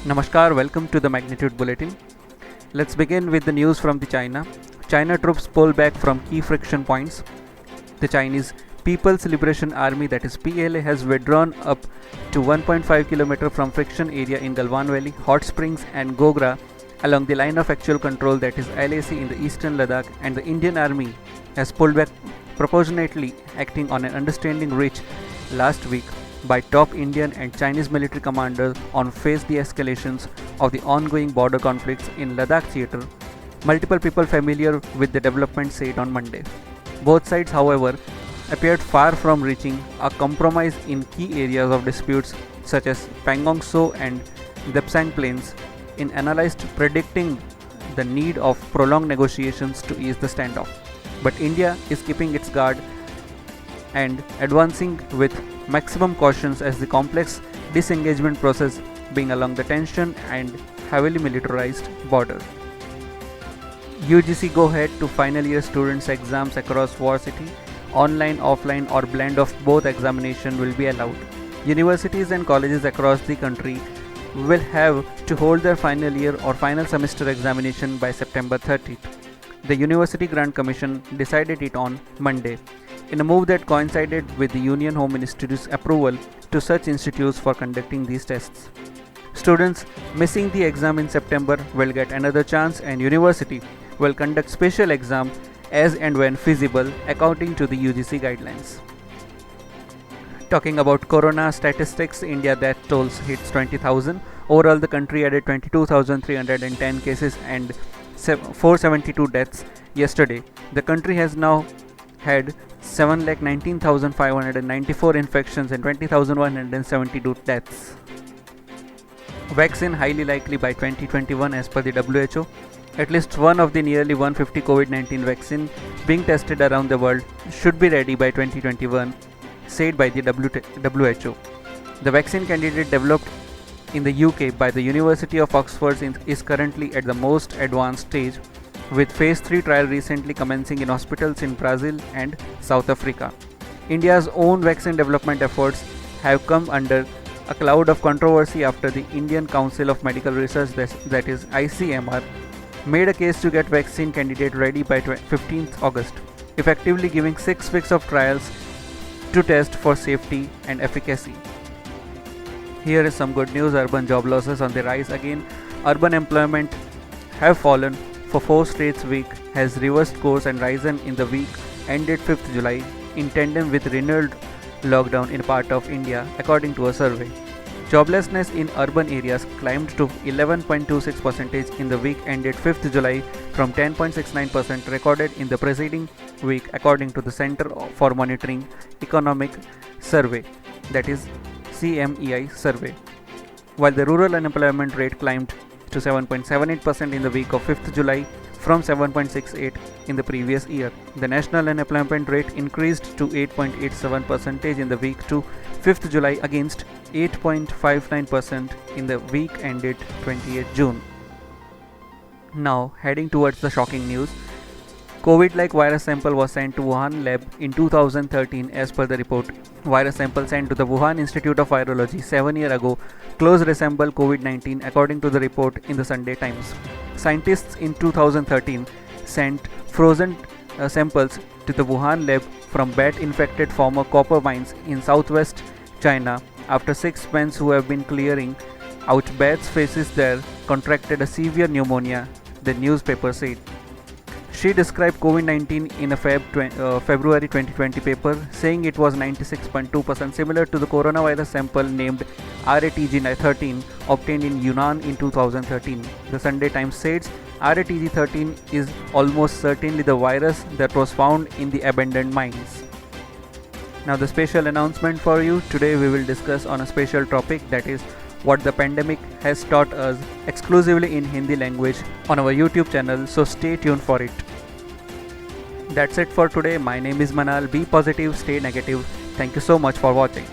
Namaskar, welcome to the Magnitude Bulletin. Let's begin with the news from the China. China troops pull back from key friction points. The Chinese People's Liberation Army, that is PLA, has withdrawn up to 1.5 km from friction area in Galwan Valley, Hot Springs and Gogra along the line of actual control, that is LAC, in the eastern Ladakh, and the Indian Army has pulled back proportionately, acting on an understanding reached last week by top Indian and Chinese military commanders on face the escalations of the ongoing border conflicts in Ladakh theatre. Multiple people familiar with the development said on Monday. Both sides, however, appeared far from reaching a compromise in key areas of disputes such as Pangong So and Depsang Plains, in analysts predicting the need of prolonged negotiations to ease the standoff. But India is keeping its guard and advancing with maximum cautions as the complex disengagement process being along the tension and heavily militarized border. UGC go ahead to final year students exams across varsity. Online, offline or blend of both examination will be allowed. Universities and colleges across the country will have to hold their final year or final semester examination by September 30th. The University Grant Commission decided it on Monday, in a move that coincided with the Union Home Minister's approval to such institutes for conducting these tests. Students missing the exam in September will get another chance, and university will conduct special exam as and when feasible according to the UGC guidelines. Talking about corona statistics, India death tolls hits 20,000. Overall, the country added 22,310 cases and 472 deaths yesterday. The country has now had 7,19,594 infections and 20,172 deaths. Vaccine highly likely by 2021 as per the WHO. At least one of the nearly 150 COVID-19 vaccine being tested around the world should be ready by 2021, said by the WHO. The vaccine candidate developed in the UK by the University of Oxford is currently at the most advanced stage, with phase 3 trial recently commencing in hospitals in Brazil and South Africa. India's own vaccine development efforts have come under a cloud of controversy after the Indian Council of Medical Research, that is ICMR, made a case to get vaccine candidate ready by 15th August, effectively giving 6 weeks of trials to test for safety and efficacy. Here is some good news. Urban job losses on the rise again. Urban employment have fallen for 4 straight weeks, has reversed course and risen in the week ended 5th July in tandem with renewed lockdown in part of India, according to a survey. Joblessness in urban areas climbed to 11.26% in the week ended 5th July from 10.69% recorded in the preceding week, according to the Center for Monitoring Economic Survey, that is CMEI survey. While the rural unemployment rate climbed to 7.78% in the week of 5th July from 7.68 in the previous year. The national unemployment rate increased to 8.87% in the week to 5th July against 8.59% in the week ended 28 June. Now, heading towards the shocking news. COVID-like virus sample was sent to Wuhan lab in 2013 as per the report. Virus sample sent to the Wuhan Institute of Virology 7 years ago closely resemble COVID-19, according to the report in the Sunday Times. Scientists in 2013 sent frozen samples to the Wuhan lab from bat-infected former copper mines in southwest China after 6 men who have been clearing out bats' faces there contracted a severe pneumonia, the newspaper said. She described COVID-19 in a February 2020 paper, saying it was 96.2% similar to the coronavirus sample named RATG13 obtained in Yunnan in 2013. The Sunday Times says RATG13 is almost certainly the virus that was found in the abandoned mines. Now the special announcement for you. Today we will discuss on a special topic, that is what the pandemic has taught us, exclusively in Hindi language on our YouTube channel, so stay tuned for it. That's it for today. My name is Manal. Be positive, stay negative. Thank you so much for watching.